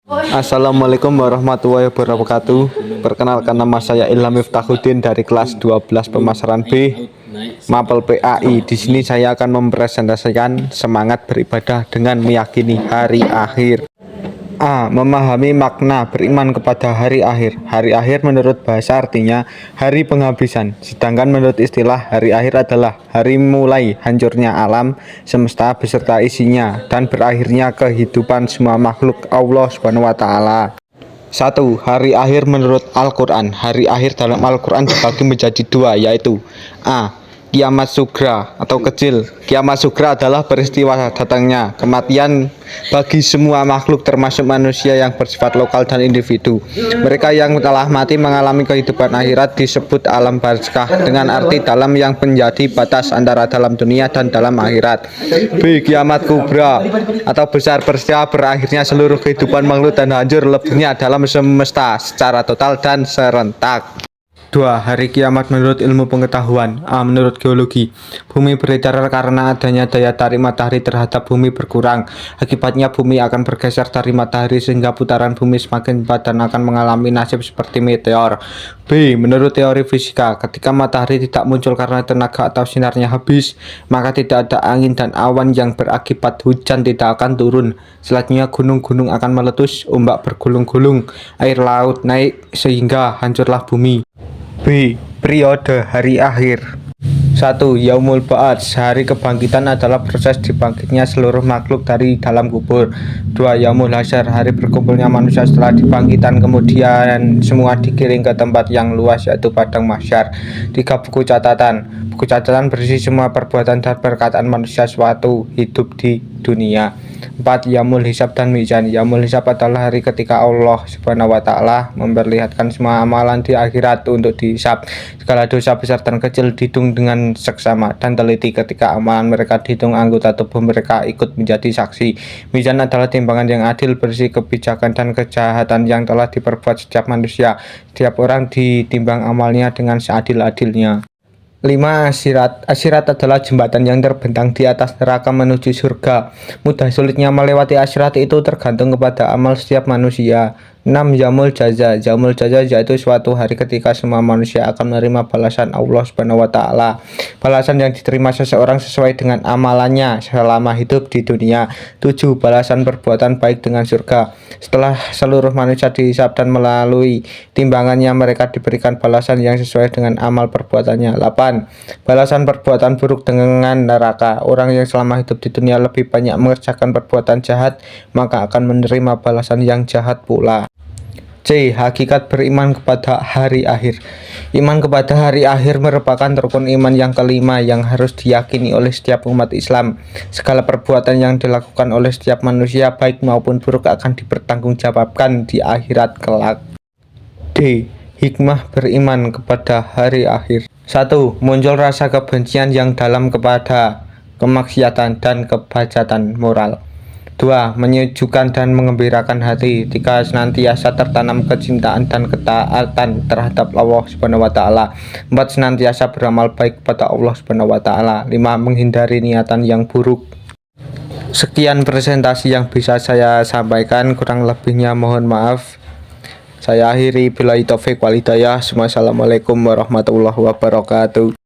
Assalamualaikum warahmatullahi wabarakatuh. Perkenalkan, nama saya Ilham Miftahuddin dari kelas 12 pemasaran B, Mapel PAI. Di sini saya akan mempresentasikan semangat beribadah dengan meyakini hari akhir. A. Memahami makna beriman kepada hari akhir. Hari akhir menurut bahasa artinya hari penghabisan, sedangkan menurut istilah hari akhir adalah hari mulai hancurnya alam semesta beserta isinya dan berakhirnya kehidupan semua makhluk Allah Subhanahu wa taala. 1. Hari akhir menurut Al-Quran. Hari akhir dalam Al-Quran dibagi menjadi dua, yaitu A. Kiamat sugra atau kecil. Kiamat sugra adalah peristiwa datangnya kematian bagi semua makhluk termasuk manusia yang bersifat lokal dan individu. Mereka yang telah mati mengalami kehidupan akhirat disebut alam barzakh dengan arti dalam yang menjadi batas antara dalam dunia dan dalam akhirat. B. Kiamat kubra atau besar peristiwa berakhirnya seluruh kehidupan makhluk dan hancur lebihnya dalam semesta secara total dan serentak. 2. Hari kiamat menurut ilmu pengetahuan. A. Menurut geologi, bumi beredar karena adanya daya tarik matahari terhadap bumi berkurang. Akibatnya bumi akan bergeser dari matahari sehingga putaran bumi semakin cepat dan akan mengalami nasib seperti meteor. B. Menurut teori fisika, ketika matahari tidak muncul karena tenaga atau sinarnya habis, maka tidak ada angin dan awan yang berakibat hujan tidak akan turun. Selanjutnya gunung-gunung akan meletus, ombak bergulung-gulung, air laut naik sehingga hancurlah bumi. B. Periode hari akhir. 1. Yaumul Ba'ats. Hari kebangkitan adalah proses dibangkitnya seluruh makhluk dari dalam kubur. 2. Yaumul Hasyar. Hari berkumpulnya manusia setelah dibangkitan, kemudian semua digiring ke tempat yang luas yaitu padang mahsyar. 3. Buku catatan. Buku catatan berisi semua perbuatan dan perkataan manusia suatu hidup di dunia. 4. Yaumul Hisab dan Mizan. Yaumul Hisab adalah hari ketika Allah Subhanahu wa taala memperlihatkan semua amalan di akhirat untuk dihisab. Segala dosa besar dan kecil dihitung dengan seksama dan teliti. Ketika amalan mereka dihitung, anggota tubuh mereka ikut menjadi saksi. Mizan adalah timbangan yang adil berisi kebijakan dan kejahatan yang telah diperbuat setiap manusia. Setiap orang ditimbang amalnya dengan seadil-adilnya. 5. Asirat. Asirat adalah jembatan yang terbentang di atas neraka menuju surga. Mudah sulitnya melewati asirat itu tergantung kepada amal setiap manusia. 6. Yaumul Jaza. Yaumul Jaza yaitu suatu hari ketika semua manusia akan menerima balasan Allah Subhanahu wa taala. Balasan yang diterima seseorang sesuai dengan amalannya selama hidup di dunia. 7. Balasan perbuatan baik dengan surga. Setelah seluruh manusia dihisab dan melalui timbangannya, mereka diberikan balasan yang sesuai dengan amal perbuatannya. 8. Balasan perbuatan buruk dengan neraka. Orang yang selama hidup di dunia lebih banyak mengerjakan perbuatan jahat, maka akan menerima balasan yang jahat pula. C. Hakikat beriman kepada hari akhir. Iman kepada hari akhir merupakan rukun iman yang kelima yang harus diyakini oleh setiap umat Islam. Segala perbuatan yang dilakukan oleh setiap manusia baik maupun buruk akan dipertanggungjawabkan di akhirat kelak. D. Hikmah beriman kepada hari akhir. 1. Muncul rasa kebencian yang dalam kepada kemaksiatan dan kebajatan moral. 2. Menyejukkan dan mengembirakan hati. 3. Senantiasa tertanam kecintaan dan ketaatan terhadap Allah Subhanahu wa taala. 4. Senantiasa beramal baik kepada Allah Subhanahu wa taala. 5. Menghindari niatan yang buruk. Sekian presentasi yang bisa saya sampaikan, kurang lebihnya mohon maaf. Saya akhiri, billahi taufik wal hidayah. Wassalamualaikum warahmatullahi wabarakatuh.